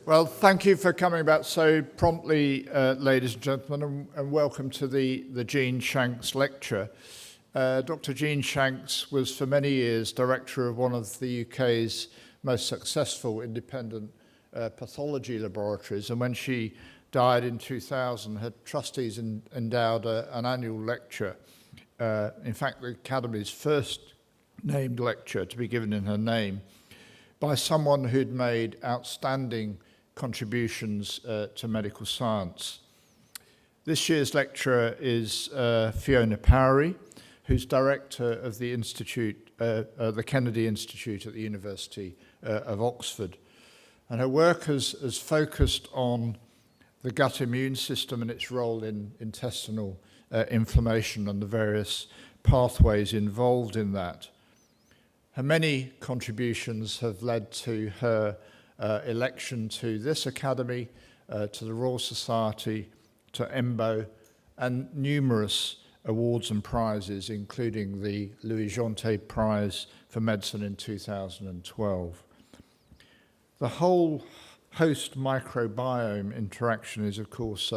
Well, thank you for coming back so promptly, ladies and gentlemen, and welcome to the Jean Shanks lecture. Dr. Jean Shanks was for many years director of one of the UK's most successful independent pathology laboratories, and when she died in 2000, her trustees endowed an annual lecture, in fact the Academy's first named lecture to be given in her name, by someone who'd made outstanding contributions to medical science. This year's lecturer is Fiona Powrie, who's director of the Institute, the Kennedy Institute at the University of Oxford. And her work has focused on the gut immune system and its role in intestinal inflammation and the various pathways involved in that. Her many contributions have led to her election to this Academy, to the Royal Society, to EMBO, and numerous awards and prizes, including the Louis Jeantet Prize for Medicine in 2012. The whole host microbiome interaction is, of course,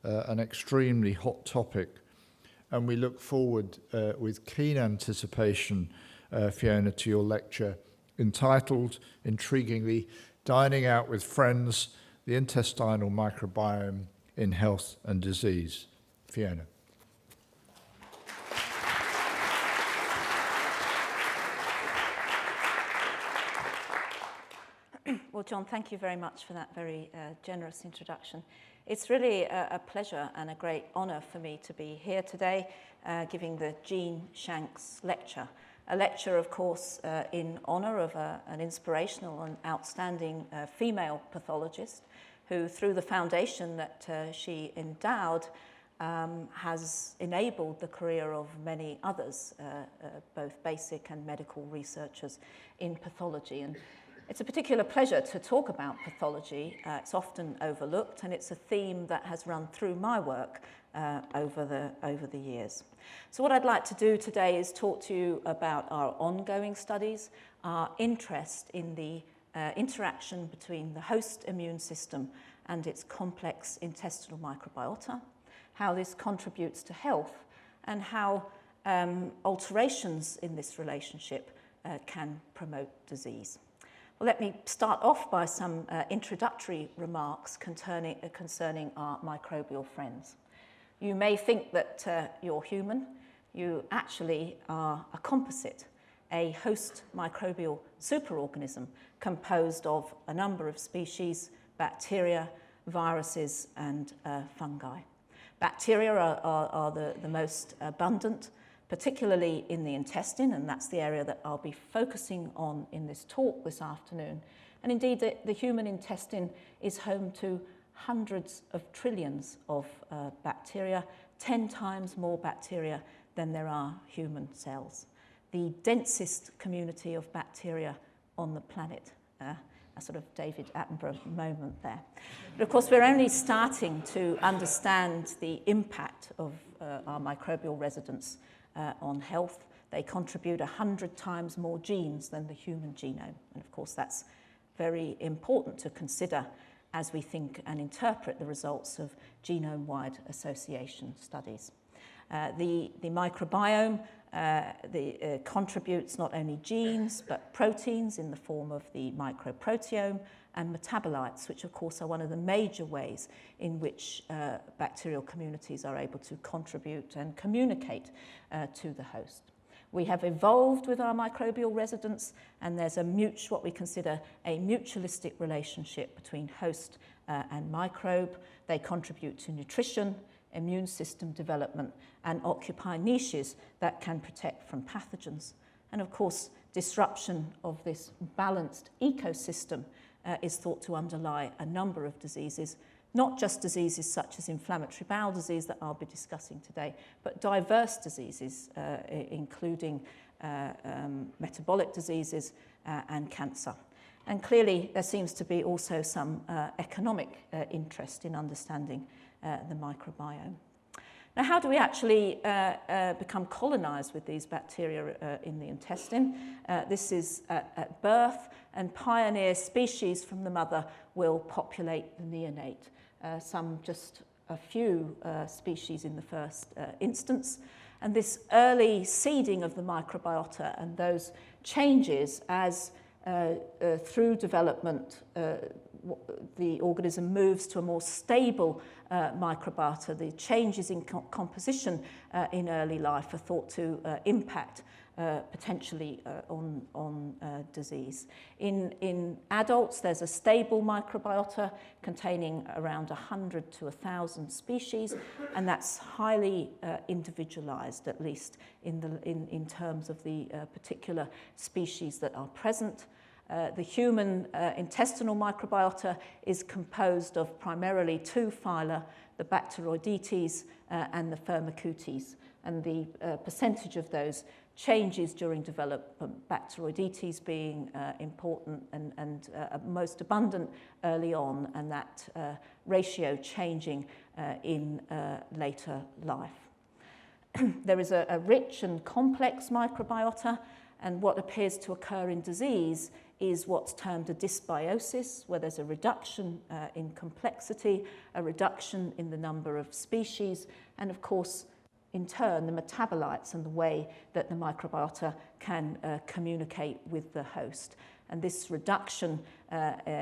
an extremely hot topic, and we look forward with keen anticipation, Fiona, to your lecture entitled, intriguingly, Dining Out with Friends, the Intestinal Microbiome in Health and Disease. Fiona. Well, John, thank you very much for that very generous introduction. It's really a pleasure and a great honour for me to be here today giving the Jean Shanks lecture. A lecture, of course, in honour of an inspirational and outstanding female pathologist who, through the foundation that she endowed, has enabled the career of many others, both basic and medical researchers in pathology. And it's a particular pleasure to talk about pathology. It's often overlooked, and it's a theme that has run through my work over the years. So what I'd like to do today is talk to you about our ongoing studies, our interest in the interaction between the host immune system and its complex intestinal microbiota, how this contributes to health, and how alterations in this relationship can promote disease. Well, let me start off by some introductory remarks concerning our microbial friends. You may think that you're human. You actually are a composite, a host microbial superorganism composed of a number of species, bacteria, viruses, and fungi. Bacteria are the most abundant, particularly in the intestine, and that's the area that I'll be focusing on in this talk this afternoon. And indeed, the human intestine is home to hundreds of trillions of bacteria, 10 times more bacteria than there are human cells. The densest community of bacteria on the planet. A sort of David Attenborough moment there. But of course, we're only starting to understand the impact of our microbial residents on health. They contribute 100 times more genes than the human genome. And of course, that's very important to consider as we think and interpret the results of genome-wide association studies. The microbiome contributes not only genes, but proteins in the form of the microproteome and metabolites, which of course are one of the major ways in which bacterial communities are able to contribute and communicate to the host. We have evolved with our microbial residents, and there's what we consider a mutualistic relationship between host and microbe. They contribute to nutrition, immune system development, and occupy niches that can protect from pathogens. And of course, disruption of this balanced ecosystem is thought to underlie a number of diseases, not just diseases such as inflammatory bowel disease that I'll be discussing today, but diverse diseases, including metabolic diseases and cancer. And clearly, there seems to be also some economic interest in understanding the microbiome. Now, how do we actually become colonized with these bacteria in the intestine? This is at birth, and pioneer species from the mother will populate the neonate. Some just a few species in the first instance. And this early seeding of the microbiota and those changes as through development the organism moves to a more stable microbiota. The changes in composition in early life are thought to impact potentially on disease. In adults, there's a stable microbiota containing around 100 to 1,000 species, and that's highly individualized, at least in terms of the particular species that are present. The human intestinal microbiota is composed of primarily two phyla, the Bacteroidetes and the Firmicutes, and the percentage of those changes during development, Bacteroidetes being important and most abundant early on, and that ratio changing in later life. There is a rich and complex microbiota, and what appears to occur in disease is what's termed a dysbiosis, where there's a reduction in complexity, a reduction in the number of species, and of course, in turn, the metabolites and the way that the microbiota can communicate with the host. And this reduction,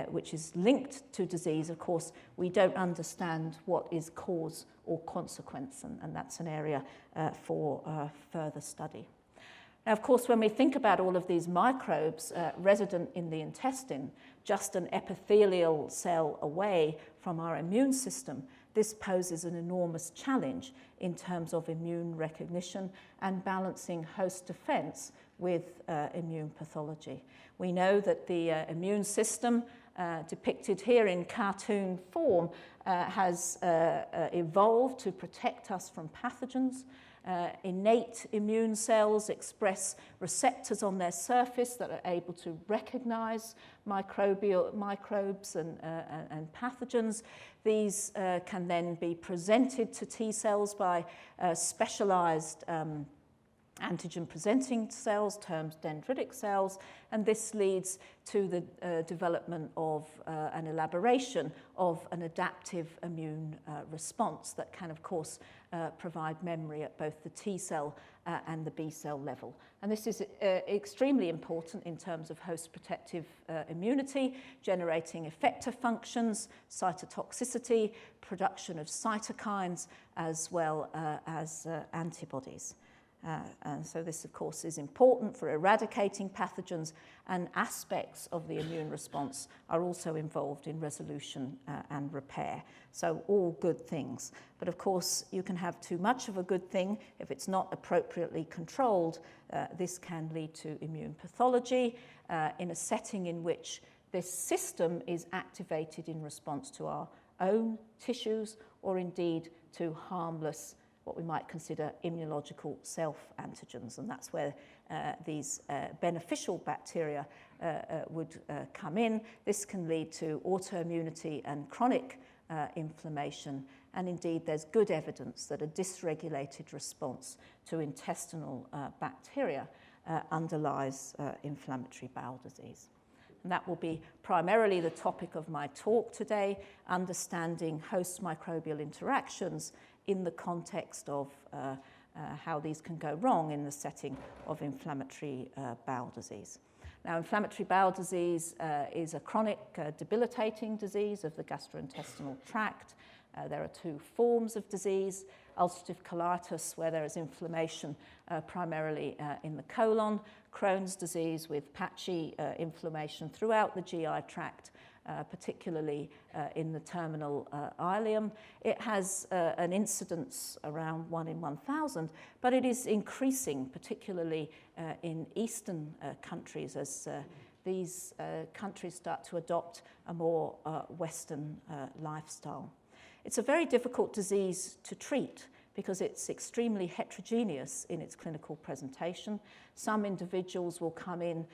which is linked to disease, of course, we don't understand what is cause or consequence, and that's an area for further study. Now, of course, when we think about all of these microbes resident in the intestine, just an epithelial cell away from our immune system, this poses an enormous challenge in terms of immune recognition and balancing host defense with immune pathology. We know that the immune system, depicted here in cartoon form, has evolved to protect us from pathogens. Innate immune cells express receptors on their surface that are able to recognize microbes and pathogens. These can then be presented to T cells by specialized antigen-presenting cells, termed dendritic cells, and this leads to the development of an elaboration of an adaptive immune response that can, of course, provide memory at both the T cell and the B cell level. And this is extremely important in terms of host protective immunity, generating effector functions, cytotoxicity, production of cytokines, as well as antibodies. And so this, of course, is important for eradicating pathogens, and aspects of the immune response are also involved in resolution and repair. So all good things. But of course, you can have too much of a good thing. If it's not appropriately controlled, this can lead to immune pathology in a setting in which this system is activated in response to our own tissues, or indeed to harmless, what we might consider immunological self-antigens, and that's where these beneficial bacteria would come in. This can lead to autoimmunity and chronic inflammation, and indeed there's good evidence that a dysregulated response to intestinal bacteria underlies inflammatory bowel disease. And that will be primarily the topic of my talk today, understanding host microbial interactions in the context of how these can go wrong in the setting of inflammatory bowel disease. Now, inflammatory bowel disease is a chronic debilitating disease of the gastrointestinal tract. There are two forms of disease: ulcerative colitis, where there is inflammation primarily in the colon; Crohn's disease with patchy inflammation throughout the GI tract, particularly in the terminal ileum. It has an incidence around 1 in 1,000, but it is increasing, particularly in Eastern countries, as these countries start to adopt a more Western lifestyle. It's a very difficult disease to treat because it's extremely heterogeneous in its clinical presentation. Some individuals will come in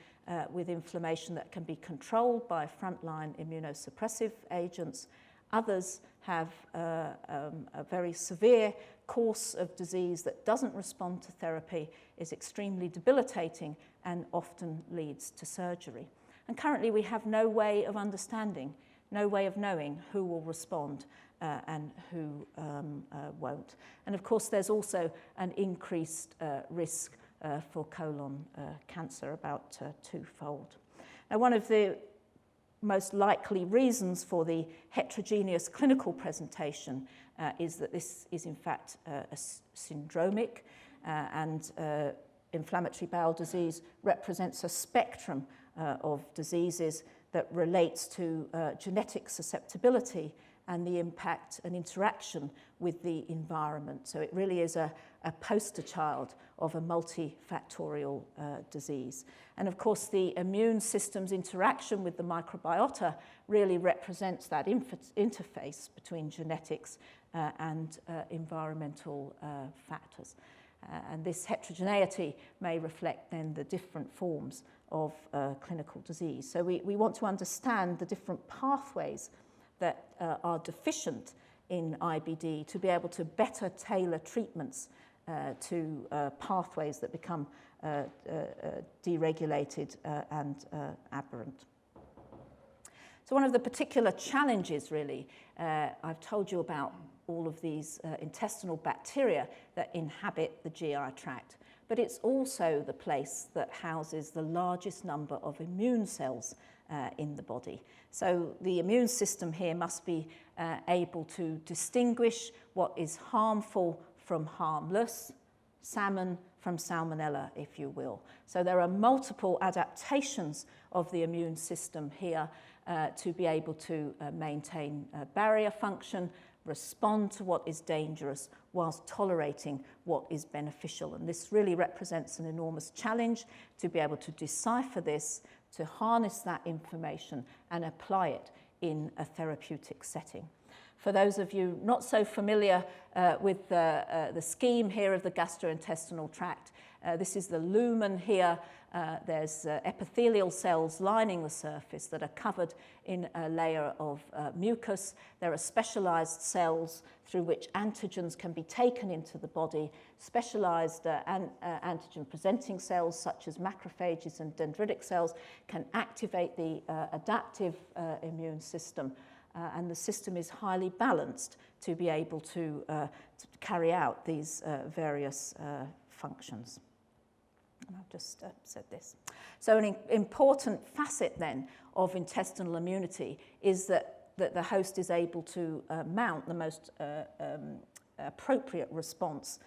with inflammation that can be controlled by frontline immunosuppressive agents. Others have a very severe course of disease that doesn't respond to therapy is extremely debilitating and often leads to surgery. And currently we have no way of understanding, no way of knowing who will respond and who won't. And of course there's also an increased risk for colon cancer, about twofold. Now, one of the most likely reasons for the heterogeneous clinical presentation is that this is in fact syndromic, and inflammatory bowel disease represents a spectrum of diseases that relates to genetic susceptibility and the impact and interaction with the environment. So it really is a poster child of a multifactorial disease. And of course, the immune system's interaction with the microbiota really represents that interface between genetics and environmental factors. And this heterogeneity may reflect then the different forms of clinical disease. So we want to understand the different pathways that are deficient in IBD to be able to better tailor treatments to pathways that become deregulated and aberrant. So one of the particular challenges, really, I've told you about all of these intestinal bacteria that inhabit the GI tract, but it's also the place that houses the largest number of immune cells in the body. So the immune system here must be able to distinguish what is harmful from harmless, salmon from salmonella, if you will. So there are multiple adaptations of the immune system here to be able to maintain barrier function, respond to what is dangerous whilst tolerating what is beneficial. And this really represents an enormous challenge to be able to decipher this, to harness that information and apply it in a therapeutic setting. For those of you not so familiar with the scheme here of the gastrointestinal tract, this is the lumen here. There's epithelial cells lining the surface that are covered in a layer of mucus. There are specialized cells through which antigens can be taken into the body. Specialized antigen-presenting cells, such as macrophages and dendritic cells, can activate the adaptive immune system. And the system is highly balanced to be able to carry out these various functions. And I've just said this. So an important facet then of intestinal immunity is that the host is able to mount the most appropriate response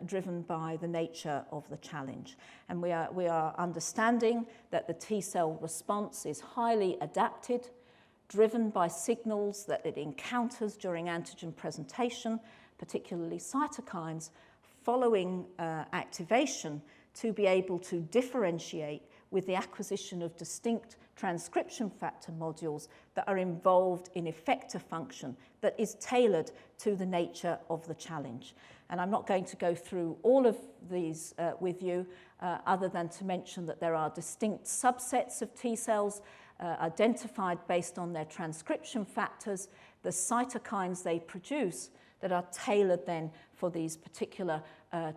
driven by the nature of the challenge. And we are understanding that the T-cell response is highly adapted, driven by signals that it encounters during antigen presentation, particularly cytokines, following activation to be able to differentiate with the acquisition of distinct transcription factor modules that are involved in effector function that is tailored to the nature of the challenge. And I'm not going to go through all of these with you, other than to mention that there are distinct subsets of T cells identified based on their transcription factors, the cytokines they produce that are tailored then for these particular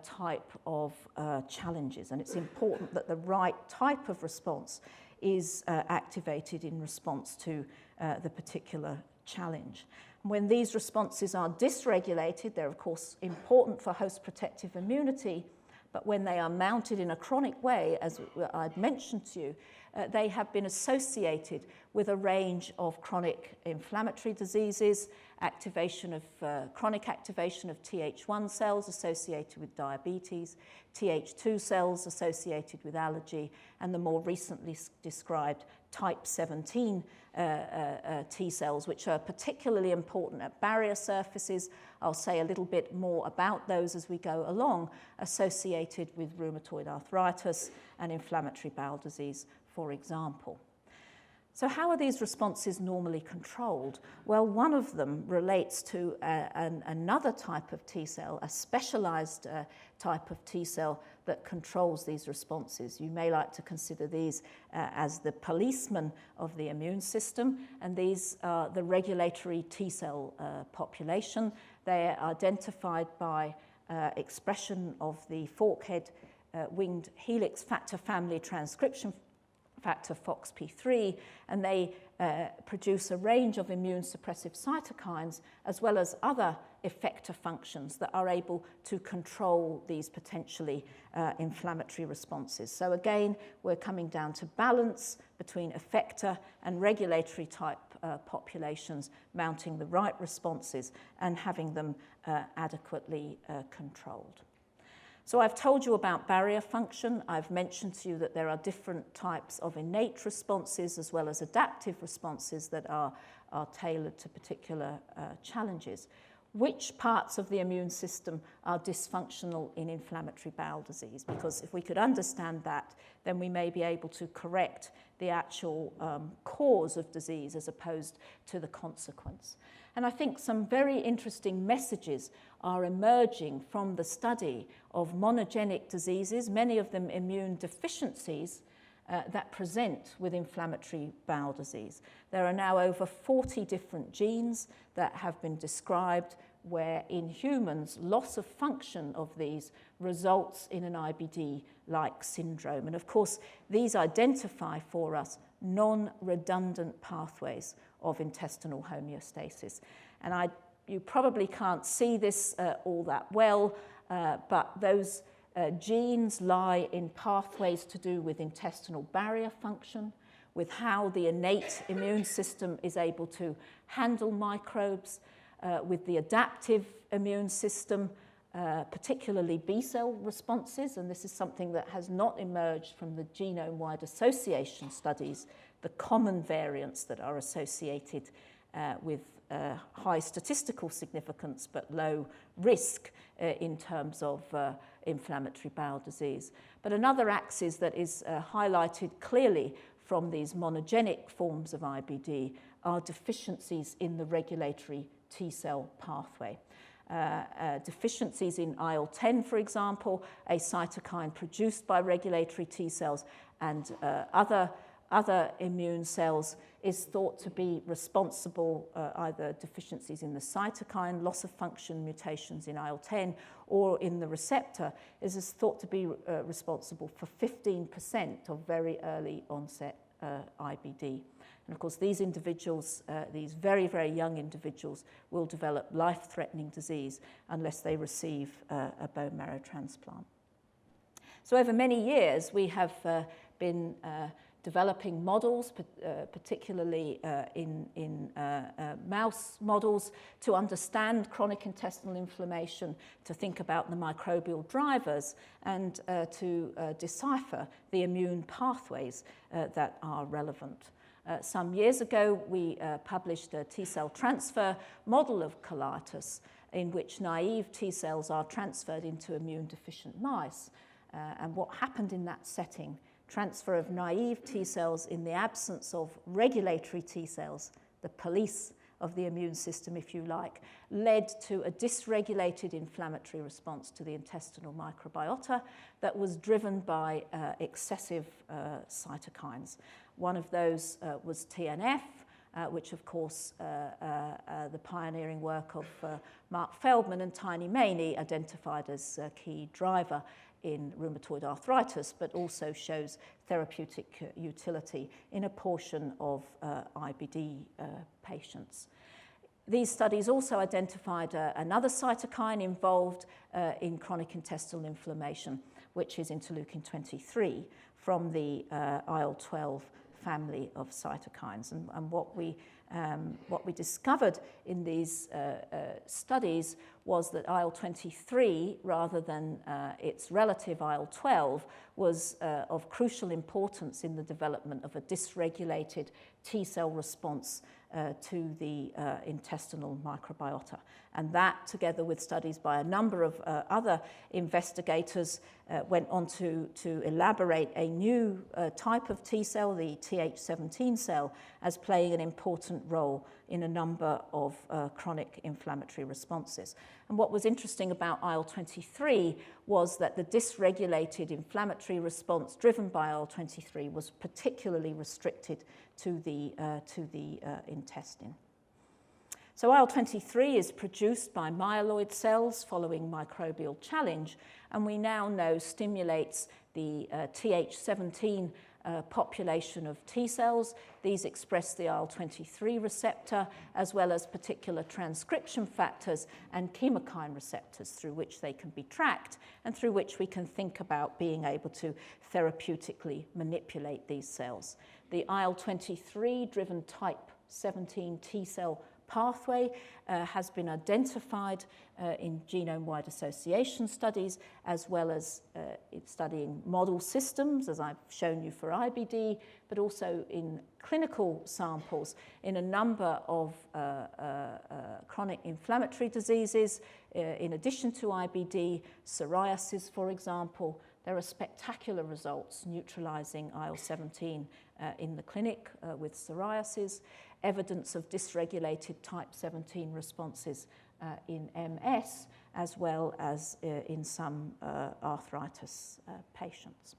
type of challenges. And it's important that the right type of response is activated in response to the particular challenge. When these responses are dysregulated, they're of course important for host protective immunity, but when they are mounted in a chronic way, as I'd mentioned to you, they have been associated with a range of chronic inflammatory diseases, chronic activation of Th1 cells associated with diabetes, Th2 cells associated with allergy, and the more recently described type 17 T cells, which are particularly important at barrier surfaces. I'll say a little bit more about those as we go along, associated with rheumatoid arthritis and inflammatory bowel disease, for example. So how are these responses normally controlled? Well, one of them relates to another type of T cell, a specialized type of T cell that controls these responses. You may like to consider these as the policemen of the immune system, and these are the regulatory T cell population. They are identified by expression of the forkhead winged helix factor family transcription factor FOXP3, and they produce a range of immune suppressive cytokines as well as other effector functions that are able to control these potentially inflammatory responses. So again, we're coming down to balance between effector and regulatory type populations, mounting the right responses and having them adequately controlled. So I've told you about barrier function. I've mentioned to you that there are different types of innate responses as well as adaptive responses that are tailored to particular challenges. Which parts of the immune system are dysfunctional in inflammatory bowel disease? Because if we could understand that, then we may be able to correct the actual cause of disease as opposed to the consequence. And I think some very interesting messages are emerging from the study of monogenic diseases, many of them immune deficiencies, that present with inflammatory bowel disease. There are now over 40 different genes that have been described where in humans, loss of function of these results in an IBD-like syndrome. And of course, these identify for us non-redundant pathways of intestinal homeostasis. And you probably can't see this all that well, but those genes lie in pathways to do with intestinal barrier function, with how the innate immune system is able to handle microbes, with the adaptive immune system, particularly B-cell responses, and this is something that has not emerged from the genome-wide association studies, the common variants that are associated with high statistical significance but low risk in terms of inflammatory bowel disease. But another axis that is highlighted clearly from these monogenic forms of IBD are deficiencies in the regulatory T-cell pathway. Deficiencies in IL-10, for example, a cytokine produced by regulatory T cells and other immune cells, is thought to be responsible, either deficiencies in the cytokine, loss of function mutations in IL-10, or in the receptor, is thought to be responsible for 15% of very early onset IBD. And of course, these individuals, these very, very young individuals, will develop life-threatening disease unless they receive a bone marrow transplant. So over many years, we have been developing models, particularly in mouse models, to understand chronic intestinal inflammation, to think about the microbial drivers, and to decipher the immune pathways that are relevant. Some years ago, we published a T-cell transfer model of colitis in which naive T-cells are transferred into immune-deficient mice. And what happened in that setting, transfer of naive T-cells in the absence of regulatory T-cells, the police of the immune system, if you like, led to a dysregulated inflammatory response to the intestinal microbiota that was driven by excessive cytokines. One of those was TNF, which of course the pioneering work of Mark Feldman and Tiny Maney identified as a key driver in rheumatoid arthritis, but also shows therapeutic utility in a portion of IBD patients. These studies also identified another cytokine involved in chronic intestinal inflammation, which is interleukin-23 from the IL-12 family of cytokines. And what we discovered in these studies was that IL-23, rather than its relative IL-12, was of crucial importance in the development of a dysregulated T-cell response to the intestinal microbiota. And that, together with studies by a number of other investigators, went on to elaborate a new type of T-cell, the Th17 cell, as playing an important role in a number of chronic inflammatory responses. And what was interesting about IL-23 was that the dysregulated inflammatory response driven by IL-23 was particularly restricted to the intestine. So IL-23 is produced by myeloid cells following microbial challenge, and we now know stimulates the Th17 population of T cells. These express the IL-23 receptor, as well as particular transcription factors and chemokine receptors through which they can be tracked and through which we can think about being able to therapeutically manipulate these cells. The IL-23-driven type 17 T cell pathway has been identified in genome-wide association studies, as well as studying model systems, as I've shown you for IBD, but also in clinical samples in a number of chronic inflammatory diseases. In addition to IBD, psoriasis, for example, there are spectacular results neutralizing IL-17 in the clinic with psoriasis, evidence of dysregulated type 17 responses in MS, as well as in some arthritis patients.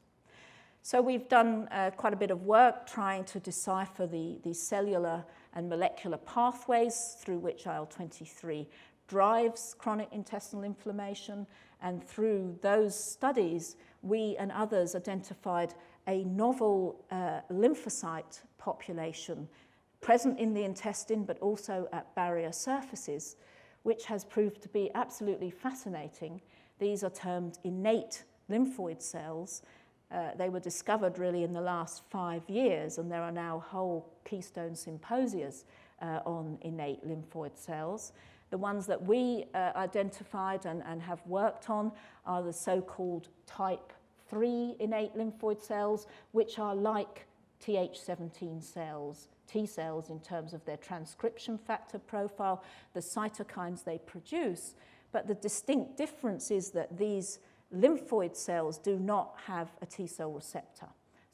So we've done quite a bit of work trying to decipher the cellular and molecular pathways through which IL-23 drives chronic intestinal inflammation, and through those studies, we and others identified a novel lymphocyte population present in the intestine, but also at barrier surfaces, which has proved to be absolutely fascinating. These are termed innate lymphoid cells. They were discovered really in the last 5 years, and there are now whole keystone symposia on innate lymphoid cells. The ones that we identified and have worked on are the so-called type 3 innate lymphoid cells, which are like Th17 cells, T cells in terms of their transcription factor profile, the cytokines they produce, but the distinct difference is that these lymphoid cells do not have a T cell receptor.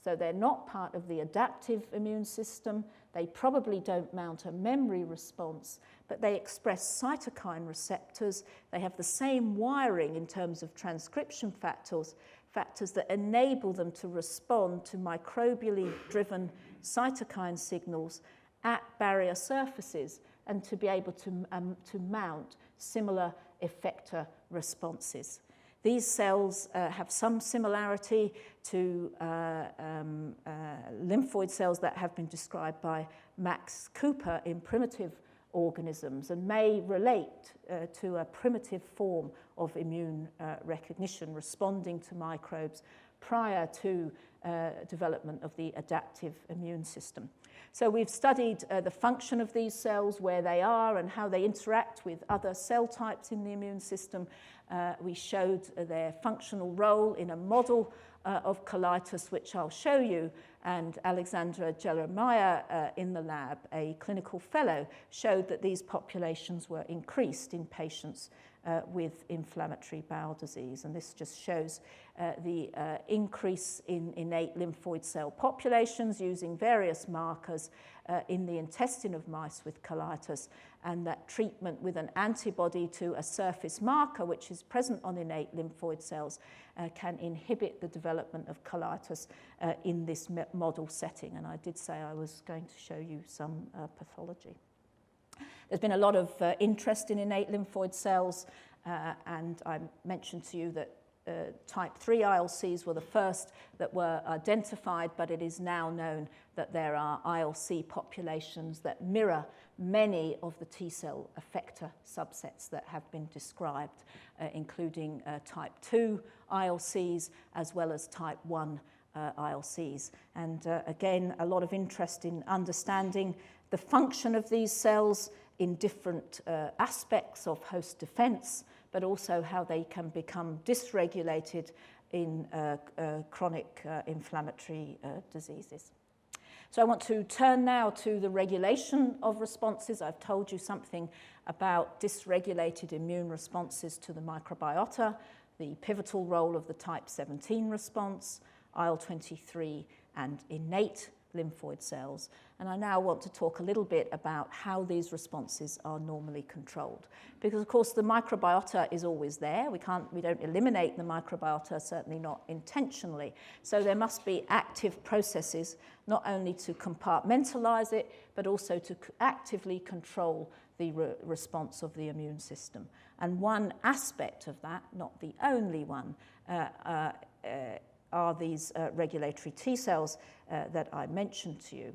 So they're not part of the adaptive immune system. They probably don't mount a memory response, but they express cytokine receptors. They have the same wiring in terms of transcription factors that enable them to respond to microbially driven cytokine signals at barrier surfaces and to be able to mount similar effector responses. These cells have some similarity to lymphoid cells that have been described by Max Cooper in primitive organisms and may relate to a primitive form of immune recognition responding to microbes prior to development of the adaptive immune system. So we've studied the function of these cells, where they are and how they interact with other cell types in the immune system. We showed their functional role in a model of colitis, which I'll show you, and Alexandra Jeremiah in the lab, a clinical fellow, showed that these populations were increased in patients with inflammatory bowel disease. And this just shows the increase in innate lymphoid cell populations using various markers in the intestine of mice with colitis, and that treatment with an antibody to a surface marker which is present on innate lymphoid cells can inhibit the development of colitis in this model setting. And I did say I was going to show you some pathology. There's been a lot of interest in innate lymphoid cells, and I mentioned to you that type 3 ILCs were the first that were identified, but it is now known that there are ILC populations that mirror many of the T cell effector subsets that have been described, including type 2 ILCs as well as type 1 ILCs. And again, a lot of interest in understanding the function of these cells in different aspects of host defense, but also how they can become dysregulated in chronic inflammatory diseases. So I want to turn now to the regulation of responses. I've told you something about dysregulated immune responses to the microbiota, the pivotal role of the type 17 response, IL-23 and innate lymphoid cells. And I now want to talk a little bit about how these responses are normally controlled. Because of course the microbiota is always there. We don't eliminate the microbiota, certainly not intentionally. So there must be active processes, not only to compartmentalize it, but also to actively control the response of the immune system. And one aspect of that, not the only one, are these regulatory T cells that I mentioned to you.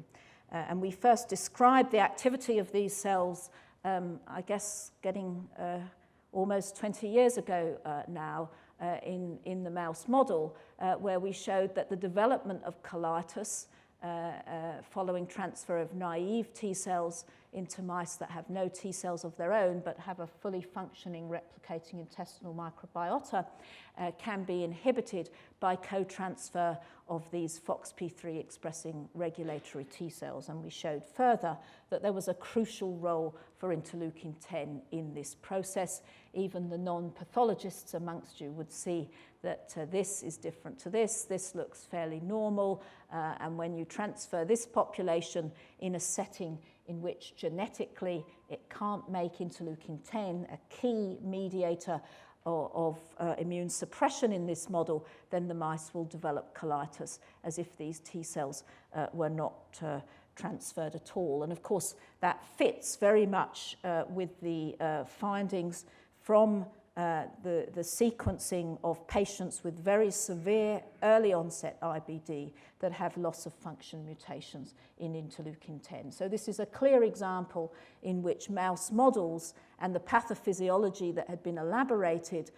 And we first described the activity of these cells, I guess, getting almost 20 years ago now in the mouse model, where we showed that the development of colitis following transfer of naive T cells into mice that have no T cells of their own but have a fully functioning replicating intestinal microbiota can be inhibited by co-transfer of these FOXP3 expressing regulatory T cells. And we showed further that there was a crucial role for interleukin 10 in this process. Even the non-pathologists amongst you would see that this is different to this looks fairly normal, and when you transfer this population in a setting in which genetically it can't make interleukin 10 a key mediator of immune suppression in this model, then the mice will develop colitis as if these T cells were not transferred at all. And of course that fits very much with the findings from the sequencing of patients with very severe early onset IBD that have loss of function mutations in interleukin 10. So this is a clear example in which mouse models and the pathophysiology that had been elaborated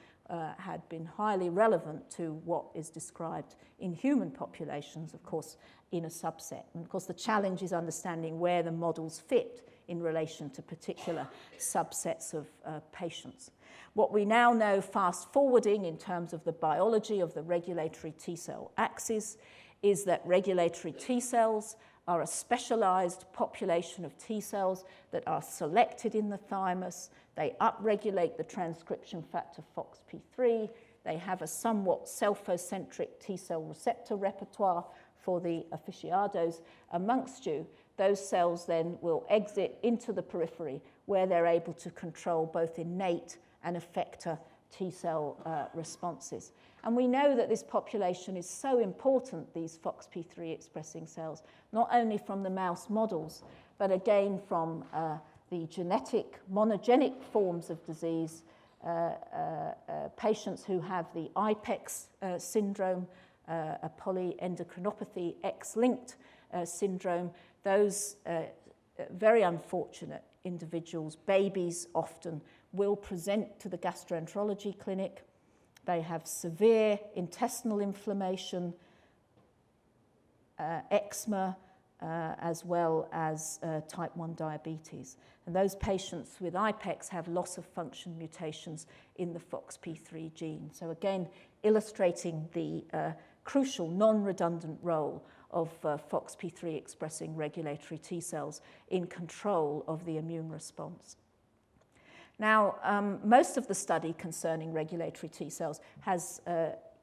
had been highly relevant to what is described in human populations, of course, in a subset. And of course, the challenge is understanding where the models fit in relation to particular subsets of patients. What we now know, fast forwarding in terms of the biology of the regulatory T cell axis, is that regulatory T cells are a specialized population of T cells that are selected in the thymus. They upregulate the transcription factor FOXP3. They have a somewhat self-centric T cell receptor repertoire for the aficionados amongst you. Those cells then will exit into the periphery where they're able to control both innate and effector T cell responses. And we know that this population is so important, these FOXP3 expressing cells, not only from the mouse models, but again from the genetic monogenic forms of disease, patients who have the IPEX syndrome, a polyendocrinopathy X-linked syndrome. Those very unfortunate individuals, babies often, will present to the gastroenterology clinic. They have severe intestinal inflammation, eczema, as well as type 1 diabetes. And those patients with IPEX have loss of function mutations in the FOXP3 gene. So again, illustrating the crucial non-redundant role of FOXP3 expressing regulatory T cells in control of the immune response. Now, most of the study concerning regulatory T cells has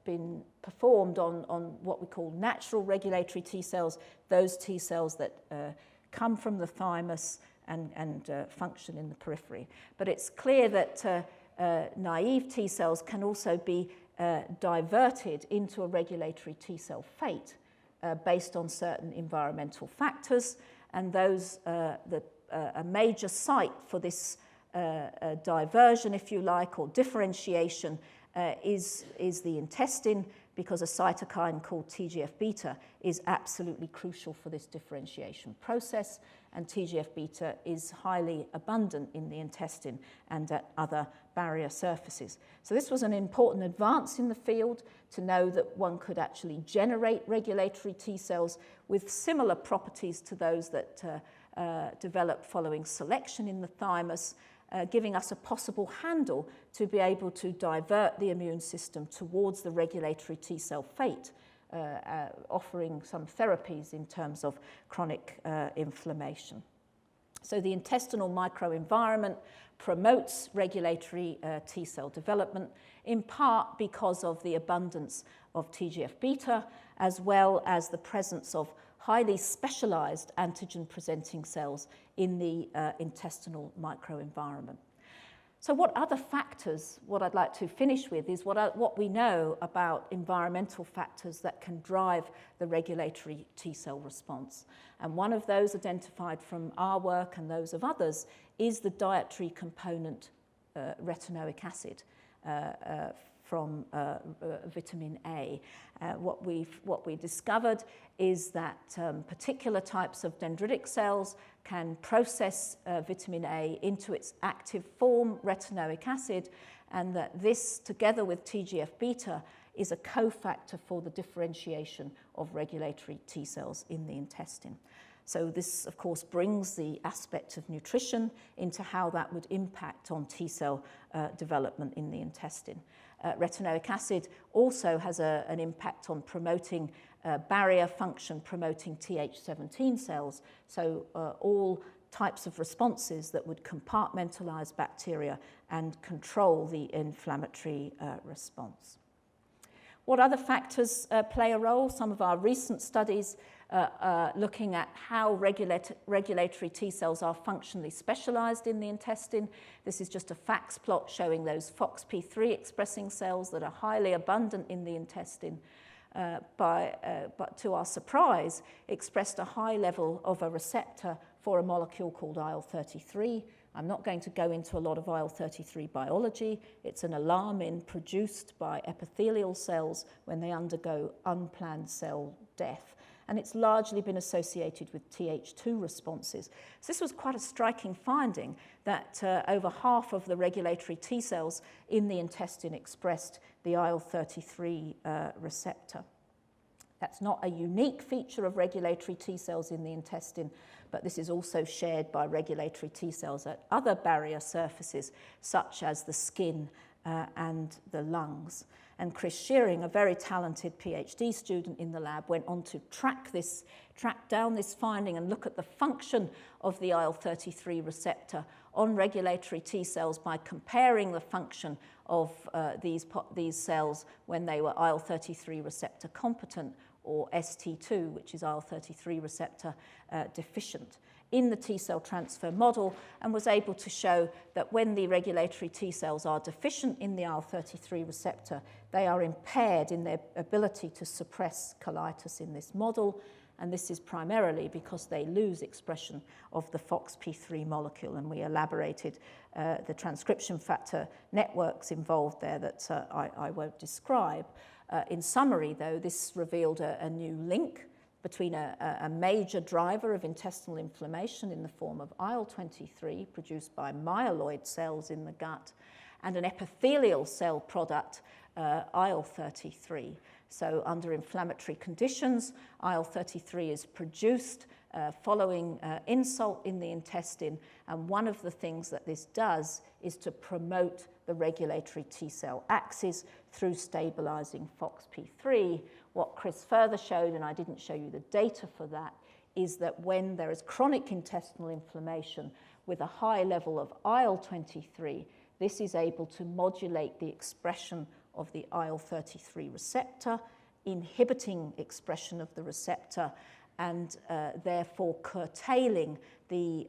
been performed on what we call natural regulatory T cells, those T cells that come from the thymus and function in the periphery. But it's clear that naive T cells can also be diverted into a regulatory T cell fate based on certain environmental factors, and those a major site for this diversion, if you like, or differentiation is the intestine, because a cytokine called TGF-beta is absolutely crucial for this differentiation process, and TGF-beta is highly abundant in the intestine and at other barrier surfaces. So this was an important advance in the field, to know that one could actually generate regulatory T cells with similar properties to those that develop following selection in the thymus, giving us a possible handle to be able to divert the immune system towards the regulatory T cell fate, offering some therapies in terms of chronic inflammation. So the intestinal microenvironment promotes regulatory T cell development, in part because of the abundance of TGF-beta, as well as the presence of highly specialized antigen-presenting cells in the intestinal microenvironment. So what other factors, what I'd like to finish with is what we know about environmental factors that can drive the regulatory T-cell response. And one of those identified from our work and those of others is the dietary component retinoic acid from vitamin A. What we discovered is that particular types of dendritic cells can process vitamin A into its active form, retinoic acid, and that this, together with TGF-beta, is a cofactor for the differentiation of regulatory T cells in the intestine. So this, of course, brings the aspect of nutrition into how that would impact on T cell development in the intestine. Retinoic acid also has an impact on promoting barrier function, promoting Th17 cells, so all types of responses that would compartmentalize bacteria and control the inflammatory response. What other factors play a role? Some of our recent studies looking at how regulatory T cells are functionally specialized in the intestine. This is just a FACS plot showing those FOXP3 expressing cells that are highly abundant in the intestine, but to our surprise, expressed a high level of a receptor for a molecule called IL-33. I'm not going to go into a lot of IL-33 biology. It's an alarmin produced by epithelial cells when they undergo unplanned cell death. And it's largely been associated with Th2 responses. So this was quite a striking finding that over half of the regulatory T cells in the intestine expressed the IL-33 receptor. That's not a unique feature of regulatory T cells in the intestine, but this is also shared by regulatory T cells at other barrier surfaces, such as the skin and the lungs. And Chris Shearing, a very talented PhD student in the lab, went on to track down this finding and look at the function of the IL-33 receptor on regulatory T cells by comparing the function of these cells when they were IL-33 receptor competent, or ST2, which is IL-33 receptor deficient, in the T cell transfer model, and was able to show that when the regulatory T cells are deficient in the IL-33 receptor, they are impaired in their ability to suppress colitis in this model, and this is primarily because they lose expression of the FOXP3 molecule, and we elaborated the transcription factor networks involved there that I won't describe. In summary, though, this revealed a new link between a major driver of intestinal inflammation in the form of IL-23 produced by myeloid cells in the gut and an epithelial cell product, IL-33. So under inflammatory conditions, IL-33 is produced following insult in the intestine, and one of the things that this does is to promote the regulatory T cell axis through stabilizing FOXP3. What Chris further showed, and I didn't show you the data for that, is that when there is chronic intestinal inflammation with a high level of IL-23, this is able to modulate the expression of the IL-33 receptor, inhibiting expression of the receptor, and therefore curtailing the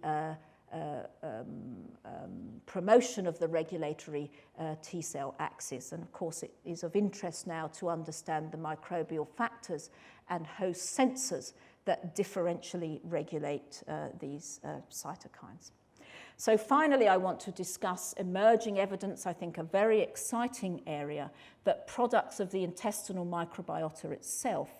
promotion of the regulatory T cell axis. And of course, it is of interest now to understand the microbial factors and host sensors that differentially regulate these cytokines. So finally, I want to discuss emerging evidence, I think a very exciting area, that products of the intestinal microbiota itself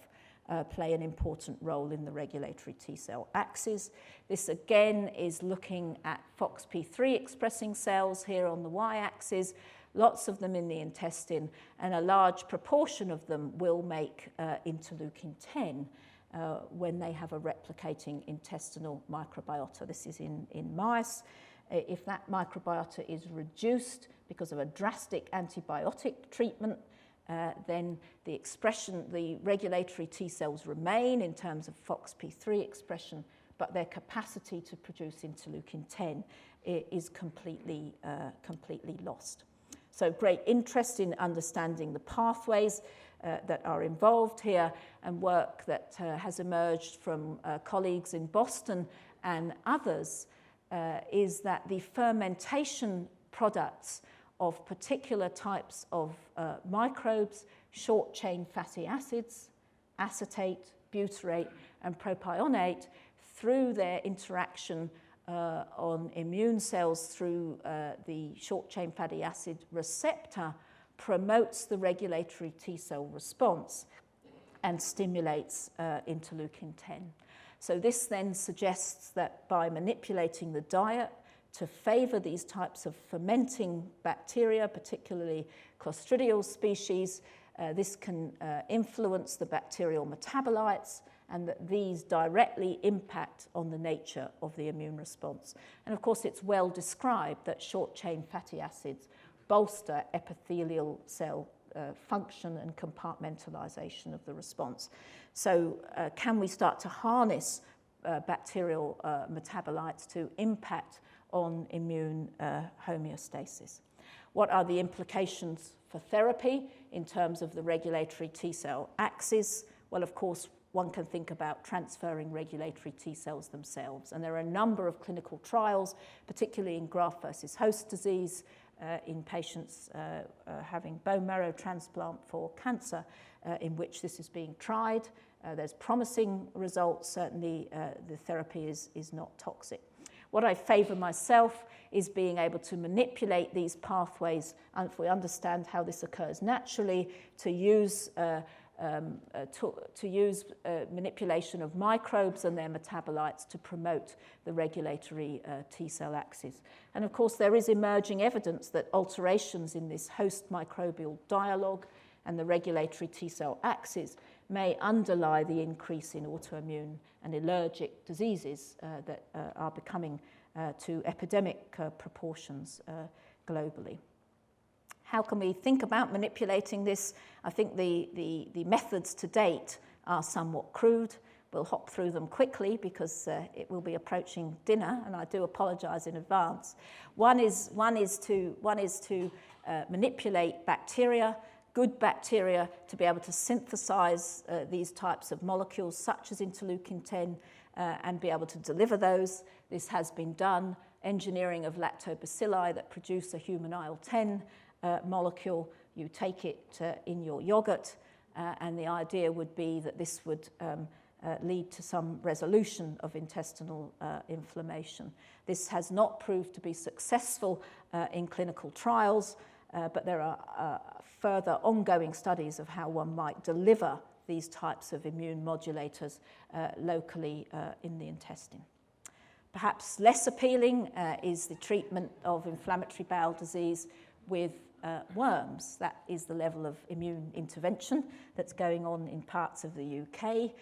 play an important role in the regulatory T cell axis. This again is looking at FOXP3 expressing cells here on the y-axis, lots of them in the intestine, and a large proportion of them will make interleukin 10 when they have a replicating intestinal microbiota. This is in mice. If that microbiota is reduced because of a drastic antibiotic treatment, then the regulatory T cells remain in terms of FOXP3 expression, but their capacity to produce interleukin 10 is completely lost. So great interest in understanding the pathways that are involved here, and work that has emerged from colleagues in Boston and others, is that the fermentation products of particular types of microbes, short-chain fatty acids, acetate, butyrate, and propionate, through their interaction on immune cells through the short-chain fatty acid receptor, promotes the regulatory T-cell response and stimulates interleukin-10. So this then suggests that by manipulating the diet to favor these types of fermenting bacteria, particularly Clostridial species, this can influence the bacterial metabolites, and that these directly impact on the nature of the immune response. And of course, it's well described that short-chain fatty acids bolster epithelial cell function and compartmentalization of the response. So can we start to harness bacterial metabolites to impact on immune homeostasis? What are the implications for therapy in terms of the regulatory T-cell axis? Well, of course, one can think about transferring regulatory T-cells themselves. And there are a number of clinical trials, particularly in graft versus host disease, in patients having bone marrow transplant for cancer, in which this is being tried. There's promising results. Certainly, the therapy is not toxic. What I favor myself is being able to manipulate these pathways, and if we understand how this occurs naturally, to use manipulation of microbes and their metabolites to promote the regulatory T-cell axis. And of course, there is emerging evidence that alterations in this host microbial dialogue and the regulatory T-cell axis may underlie the increase in autoimmune and allergic diseases that are becoming to epidemic proportions globally. How can we think about manipulating this? I think the methods to date are somewhat crude. We'll hop through them quickly because it will be approaching dinner, and I do apologize in advance. One is to manipulate bacteria, good bacteria, to be able to synthesize these types of molecules such as interleukin-10 and be able to deliver those. This has been done. Engineering of lactobacilli that produce a human IL-10 molecule. You take it in your yogurt, and the idea would be that this would lead to some resolution of intestinal inflammation. This has not proved to be successful in clinical trials, but there are further ongoing studies of how one might deliver these types of immune modulators locally in the intestine. Perhaps less appealing is the treatment of inflammatory bowel disease with worms. That is the level of immune intervention that's going on in parts of the UK.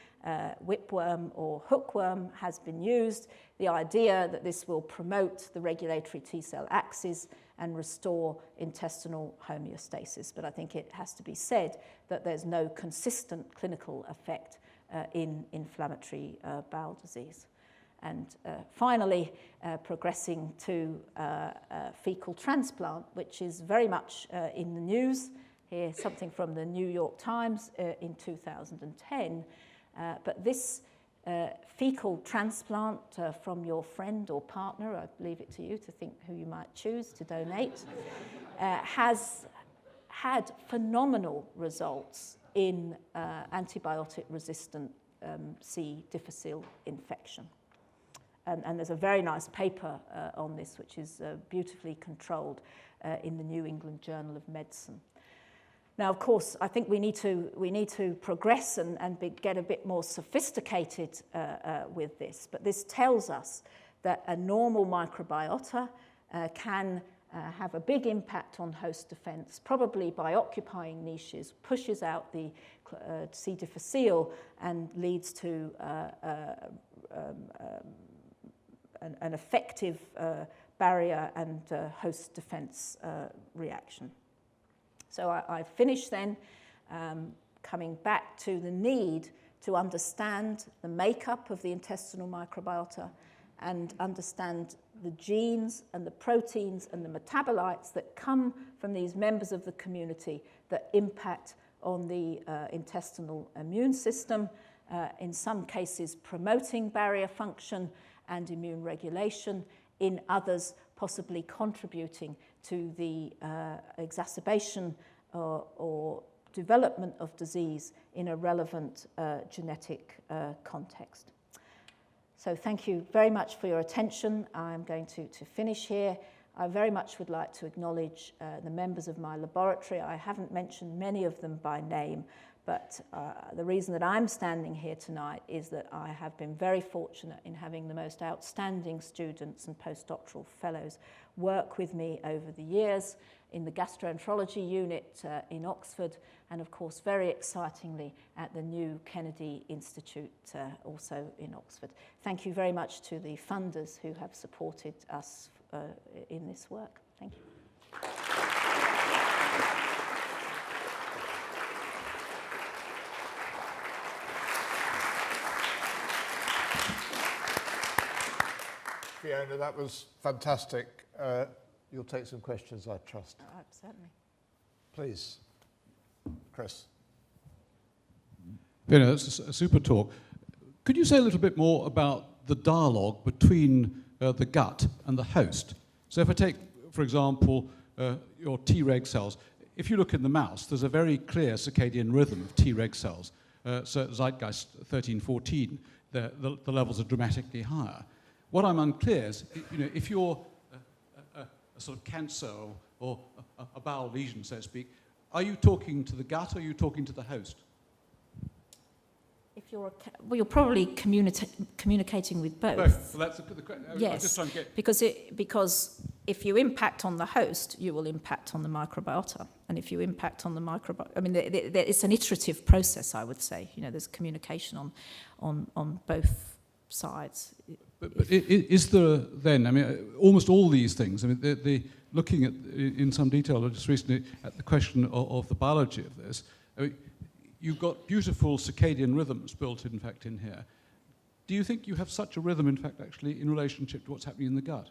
Whipworm or hookworm has been used. The idea that this will promote the regulatory T-cell axis and restore intestinal homeostasis. But I think it has to be said that there's no consistent clinical effect in inflammatory bowel disease. And finally, progressing to fecal transplant, which is very much in the news. Here, something from the New York Times in 2010. But this fecal transplant from your friend or partner, I leave it to you to think who you might choose to donate, has had phenomenal results in antibiotic-resistant C. difficile infection. And there's a very nice paper on this, which is beautifully controlled in the New England Journal of Medicine. Now, of course, I think we need to progress and get a bit more sophisticated with this. But this tells us that a normal microbiota can have a big impact on host defense, probably by occupying niches, pushes out the C. difficile and leads to an effective barrier and host defense reaction. So I finish then coming back to the need to understand the makeup of the intestinal microbiota and understand the genes and the proteins and the metabolites that come from these members of the community that impact on the intestinal immune system, in some cases promoting barrier function and immune regulation, in others possibly contributing to the exacerbation or development of disease in a relevant genetic context. So thank you very much for your attention. I'm going to finish here. I very much would like to acknowledge the members of my laboratory. I haven't mentioned many of them by name, but the reason that I'm standing here tonight is that I have been very fortunate in having the most outstanding students and postdoctoral fellows work with me over the years in the Gastrointestinal unit in Oxford, and of course very excitingly at the new Kennedy Institute also in Oxford. Thank you very much to the funders who have supported us in this work. Thank you. Fiona, that was fantastic. You'll take some questions, I trust. Certainly. Please, Chris. Fiona, that's a super talk. Could you say a little bit more about the dialogue between the gut and the host? So if I take, for example, your Treg cells, if you look in the mouse, there's a very clear circadian rhythm of Treg cells. So at Zeitgeist 13, 14, the levels are dramatically higher. What I'm unclear is, if you're a sort of cancer or a bowel lesion, so to speak, are you talking to the gut or are you talking to the host? If you're you're probably communicating with both. Both. Well, that's the question. Yes, I'm just trying to get... because if you impact on the host, you will impact on the microbiota. And if you impact on the microbiota, I mean, it's an iterative process, I would say. There's communication on both sides. But is there then, I mean, almost all these things, I mean, looking at, in some detail just recently, at the question of the biology of this, I mean, you've got beautiful circadian rhythms built, in fact, in here. Do you think you have such a rhythm, in fact, actually, in relationship to what's happening in the gut?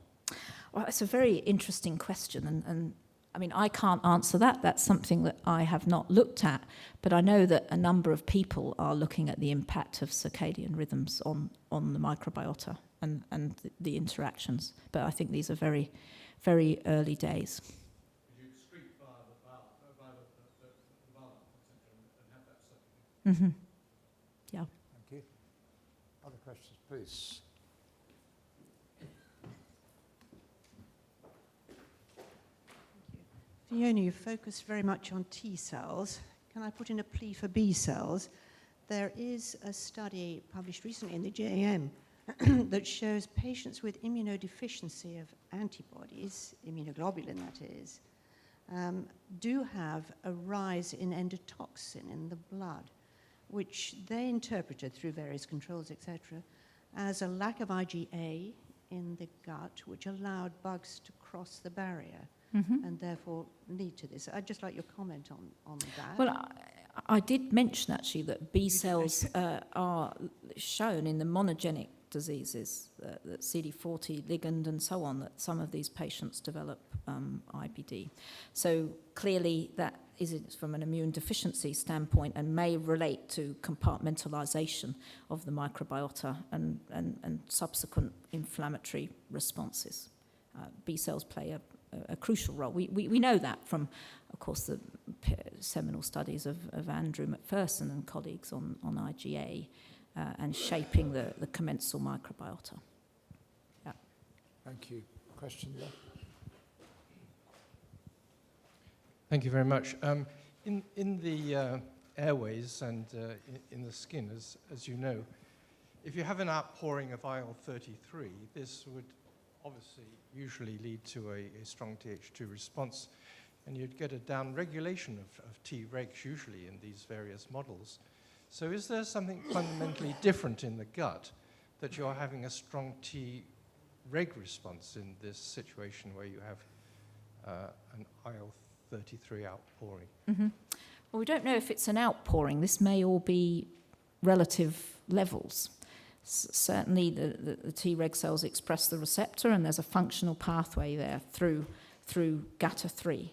Well, it's a very interesting question, and I mean, I can't answer that. That's something that I have not looked at, but I know that a number of people are looking at the impact of circadian rhythms on the microbiota and the interactions. But I think these are very, very early days. You screen via the bowel, and have that stuff. Mm-hmm. Yeah. Thank you. Other questions, please. Fiona, you focused very much on T cells. Can I put in a plea for B cells? There is a study published recently in the JAM that shows patients with immunodeficiency of antibodies, immunoglobulin that is, do have a rise in endotoxin in the blood, which they interpreted through various controls, etc., as a lack of IgA in the gut, which allowed bugs to cross the barrier. Mm-hmm. And therefore lead to this. I'd just like your comment on that. Well, I did mention actually that B cells are shown in the monogenic diseases, that CD40 ligand and so on, that some of these patients develop IBD. So clearly that is from an immune deficiency standpoint and may relate to compartmentalization of the microbiota and subsequent inflammatory responses. B cells play a crucial role. We know that from, of course, the seminal studies of Andrew McPherson and colleagues on IgA and shaping the commensal microbiota. Yeah. Thank you. Question there? Thank you very much. In the airways and in the skin, as you know, if you have an outpouring of IL-33, this would obviously usually lead to a strong Th2 response, and you'd get a downregulation of Tregs usually in these various models. So is there something fundamentally different in the gut that you're having a strong Treg response in this situation where you have an IL-33 outpouring? Mm-hmm. Well, we don't know if it's an outpouring. This may all be relative levels. Certainly the Treg cells express the receptor and there's a functional pathway there through GATA3.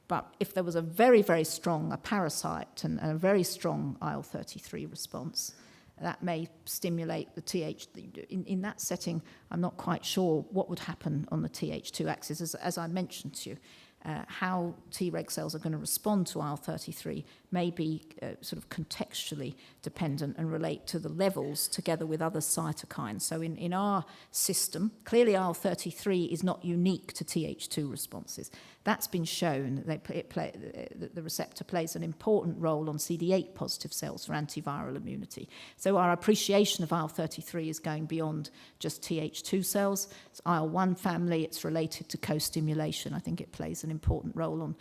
But if there was a very, very strong parasite and a very strong IL-33 response, that may stimulate the Th. In that setting, I'm not quite sure what would happen on the Th2 axis. As I mentioned to you, how Treg cells are going to respond to IL-33 may be sort of contextually dependent and relate to the levels together with other cytokines. So in our system, clearly IL-33 is not unique to Th2 responses. That's been shown. The receptor plays an important role on CD8 positive cells for antiviral immunity. So our appreciation of IL-33 is going beyond just Th2 cells. It's IL-1 family. It's related to co-stimulation. I think it plays an important role on,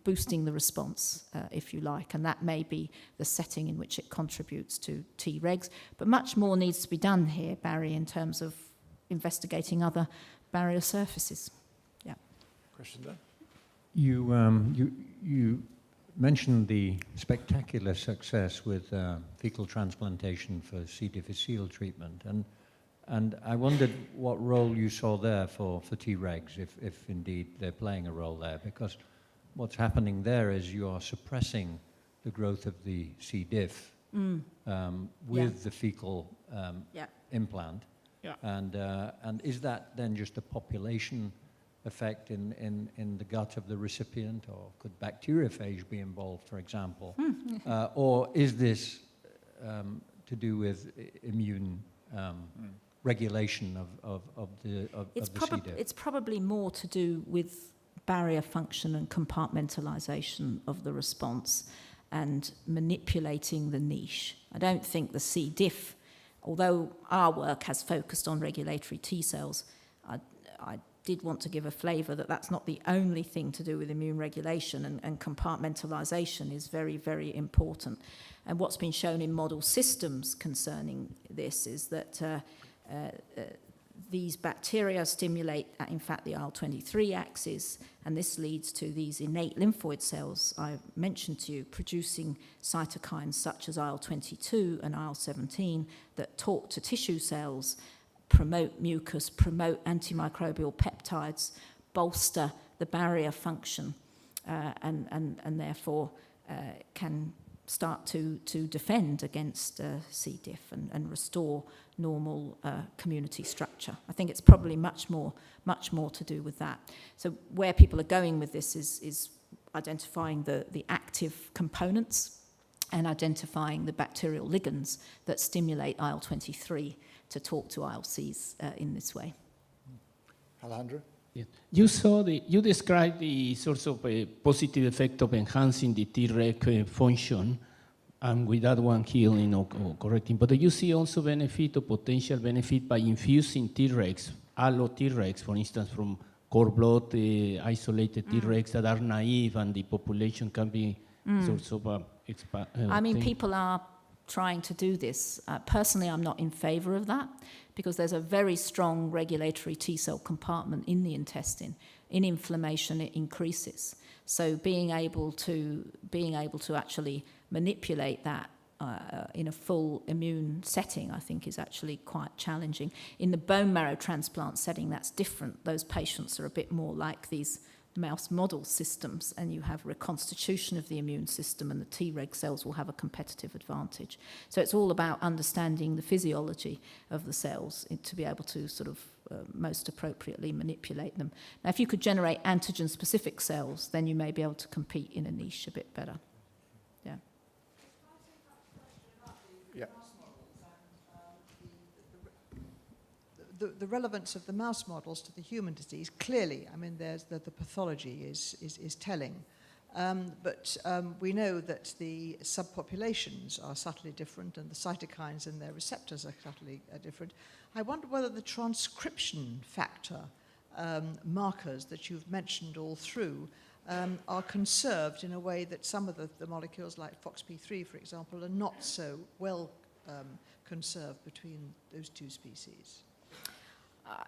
boosting the response, if you like, and that may be the setting in which it contributes to Tregs. But much more needs to be done here, Barry, in terms of investigating other barrier surfaces. Yeah. Question there? You mentioned the spectacular success with fecal transplantation for C. difficile treatment, and I wondered what role you saw there for Tregs, if indeed they're playing a role there, because what's happening there is you are suppressing the growth of the C. diff with the fecal implant. Yeah. And is that then just a population effect in the gut of the recipient, or could bacteriophage be involved, for example? Or is this to do with immune regulation of the C. diff? It's probably more to do with barrier function and compartmentalization of the response and manipulating the niche. I don't think the C. diff, although our work has focused on regulatory T cells, I did want to give a flavour that that's not the only thing to do with immune regulation, and compartmentalisation is very, very important. And what's been shown in model systems concerning this is that these bacteria stimulate, in fact, the IL-23 axis, and this leads to these innate lymphoid cells I mentioned to you, producing cytokines such as IL-22 and IL-17 that talk to tissue cells, promote mucus, promote antimicrobial peptides, bolster the barrier function, and therefore can start to defend against C. diff and restore normal community structure. I think it's probably much more to do with that. So where people are going with this is identifying the active components and identifying the bacterial ligands that stimulate IL-23 to talk to ILCs in this way. Alejandro? Yeah. You described the sorts of a positive effect of enhancing the Treg function, and with that one healing or correcting. But do you see also benefit or potential benefit by infusing Tregs, allo Tregs, for instance, from cord blood, isolated Tregs that are naive, and the population can be sorts of people are trying to do this. Personally, I'm not in favor of that, because there's a very strong regulatory T cell compartment in the intestine. In inflammation, it increases. So being able to actually manipulate that in a full immune setting, I think, is actually quite challenging. In the bone marrow transplant setting, that's different. Those patients are a bit more like these mouse model systems, and you have reconstitution of the immune system, and the Treg cells will have a competitive advantage. So it's all about understanding the physiology of the cells to be able to sort of most appropriately manipulate them. Now, if you could generate antigen-specific cells, then you may be able to compete in a niche a bit better. Yeah. Yeah. The relevance of the mouse models to the human disease, clearly, I mean, there's the pathology is telling. But we know that the subpopulations are subtly different, and the cytokines and their receptors are subtly different. I wonder whether the transcription factor markers that you've mentioned all through are conserved in a way that some of the molecules, like FOXP3, for example, are not so well conserved between those two species.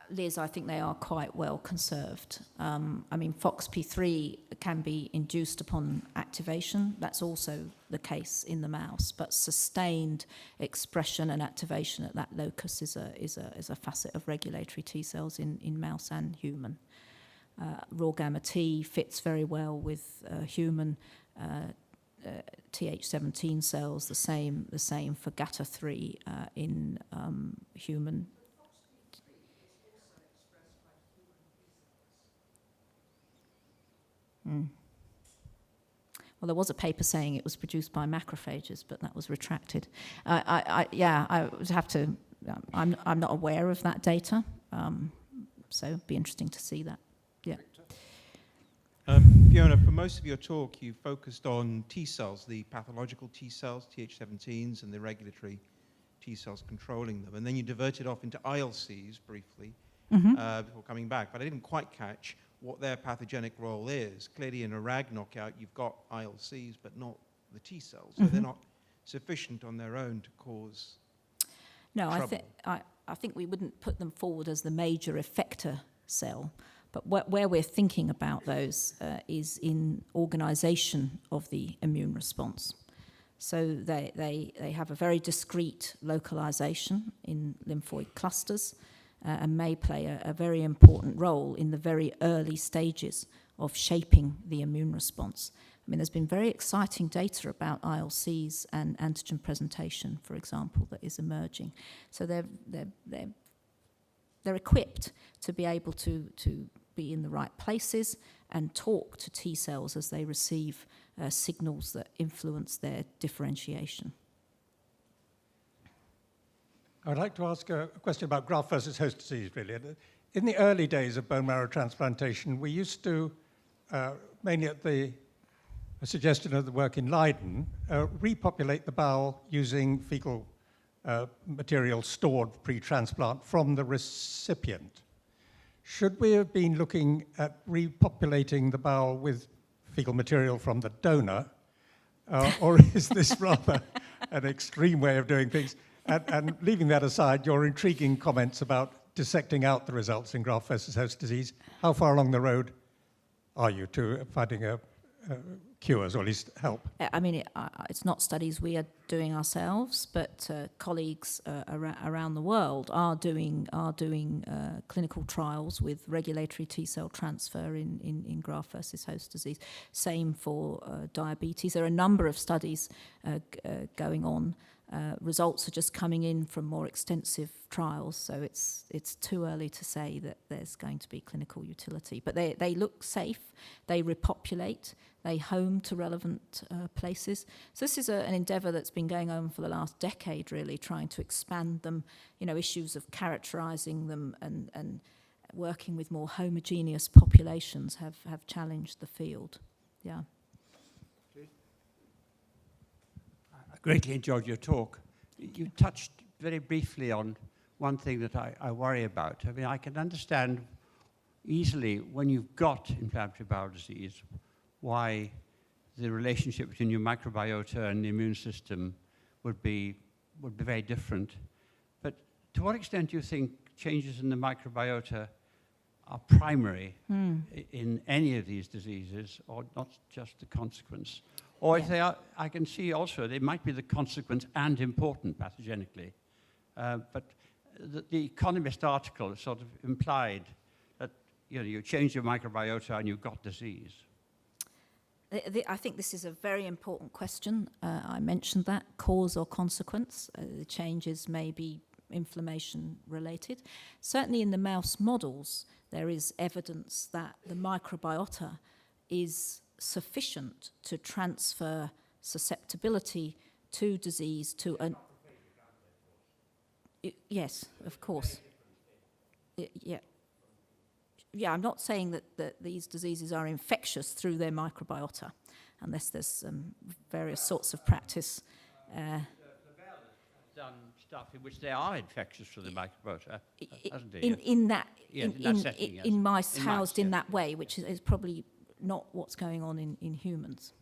Liz, I think they are quite well conserved. FOXP3 can be induced upon activation. That's also the case in the mouse, but sustained expression and activation at that locus is a facet of regulatory T cells in mouse and human. raw gamma T fits very well with human Th17 cells, the same for GATA3 in human. Well, there was a paper saying it was produced by macrophages, but that was retracted. I would have to. I'm not aware of that data, so it'd be interesting to see that. Yeah. Fiona, for most of your talk, you focused on T cells, the pathological T cells, Th17s, and the regulatory T cells controlling them. And then you diverted off into ILCs briefly before coming back. But I didn't quite catch what their pathogenic role is. Clearly, in a RAG knockout, you've got ILCs, but not the T cells. So they're not sufficient on their own to cause trouble. I think we wouldn't put them forward as the major effector cell. But where we're thinking about those is in organisation of the immune response. So they have a very discrete localisation in lymphoid clusters and may play a very important role in the very early stages of shaping the immune response. I mean, there's been very exciting data about ILCs and antigen presentation, for example, that is emerging. So they're equipped to be able to be in the right places and talk to T cells as they receive signals that influence their differentiation. I would like to ask a question about graft versus host disease, really. In the early days of bone marrow transplantation, we used to, mainly at the suggestion of the work in Leiden, repopulate the bowel using fecal material stored pre-transplant from the recipient. Should we have been looking at repopulating the bowel with fecal material from the donor, or is this rather an extreme way of doing things? And leaving that aside, your intriguing comments about dissecting out the results in graft versus host disease, how far along the road are you to finding cures, or at least help? I mean, it's not studies we are doing ourselves, but colleagues around the world are doing clinical trials with regulatory T cell transfer in graft versus host disease. Same for diabetes. There are a number of studies going on. Results are just coming in from more extensive trials, so it's too early to say that there's going to be clinical utility. But they look safe, they repopulate, they home to relevant places. So this is an endeavour that's been going on for the last decade, really, trying to expand them, issues of characterising them and working with more homogeneous populations have challenged the field. Yeah. I greatly enjoyed your talk. You touched very briefly on one thing that I worry about. I mean, I can understand easily when you've got inflammatory bowel disease why the relationship between your microbiota and the immune system would be very different. But to what extent do you think changes in the microbiota are primary in any of these diseases, or not just the consequence? Or if they are, I can see also they might be the consequence and important pathogenically. But the Economist article sort of implied that you change your microbiota and you've got disease. I think this is a very important question. I mentioned that, cause or consequence. The changes may be inflammation related. Certainly in the mouse models, there is evidence that the microbiota is sufficient to transfer susceptibility to disease to an... Yes, of course. Yeah, I'm not saying that these diseases are infectious through their microbiota, unless there's various sorts of practice. The Bowel has done stuff in which they are infectious through the microbiota, hasn't he? In mice housed in that way, which is probably not what's going on in humans.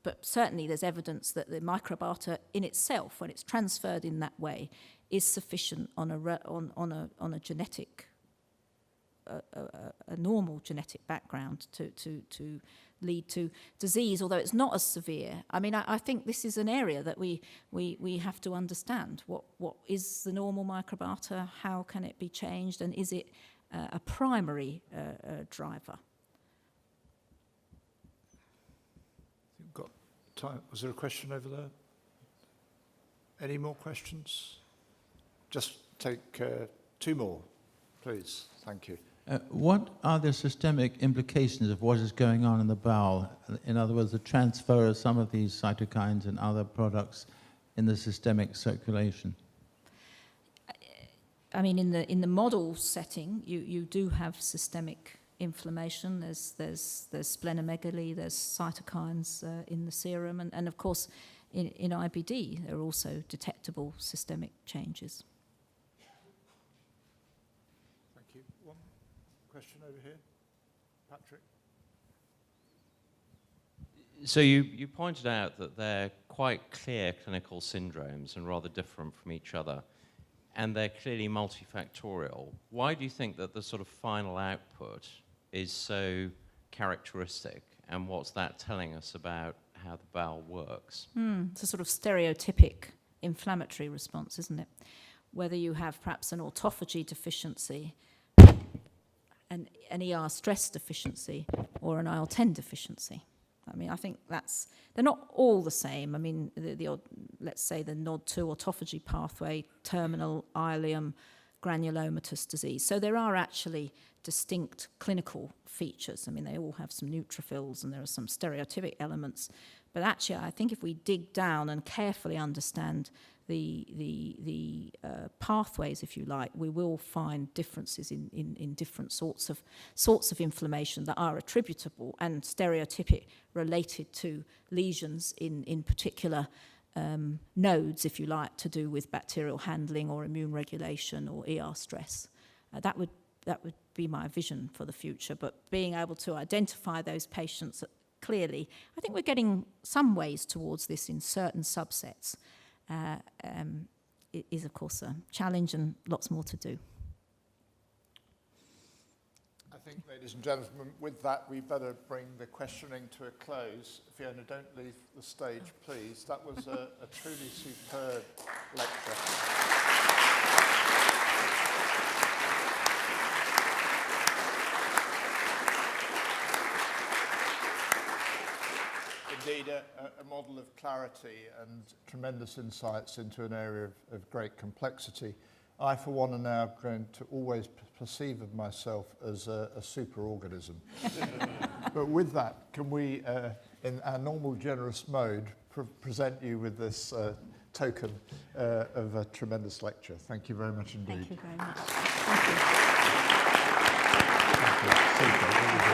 But certainly there's evidence that the microbiota in itself, when it's transferred in that way, is sufficient on a genetic, a normal genetic background to lead to disease, although it's not as severe. I mean, I think this is an area that we have to understand. What is the normal microbiota? How can it be changed? And is it a primary driver. You've got time. Was there a question over there? Any more questions? Just take 2 more, please. Thank you. What are the systemic implications of what is going on in the bowel? In other words, the transfer of some of these cytokines and other products in the systemic circulation? I mean, in the model setting, you do have systemic inflammation. There's splenomegaly, there's cytokines in the serum, and of course, in IBD, there are also detectable systemic changes. Thank you. One question over here. Patrick? So you pointed out that they're quite clear clinical syndromes and rather different from each other, and they're clearly multifactorial. Why do you think that the sort of final output is so characteristic, and what's that telling us about how the bowel works? It's a sort of stereotypic inflammatory response, isn't it? Whether you have perhaps an autophagy deficiency, an ER stress deficiency, or an IL-10 deficiency. I mean, I think they're not all the same. I mean, let's say the NOD2 autophagy pathway, terminal ileum granulomatous disease. So there are actually distinct clinical features. I mean, they all have some neutrophils and there are some stereotypic elements. But actually, I think if we dig down and carefully understand the pathways, if you like, we will find differences in different sorts of inflammation that are attributable and stereotypic related to lesions in particular nodes, if you like, to do with bacterial handling or immune regulation or ER stress. That would be my vision for the future. But being able to identify those patients clearly, I think we're getting some ways towards this in certain subsets. It is, of course, a challenge and lots more to do. I think, ladies and gentlemen, with that, we better bring the questioning to a close. Fiona, don't leave the stage, please. That was a truly superb lecture. Indeed, a model of clarity and tremendous insights into an area of great complexity. I, for one, am now going to always perceive of myself as a superorganism. But with that, can we, in our normal generous mode, present you with this token of a tremendous lecture. Thank you very much indeed. Thank you very much. Thank you.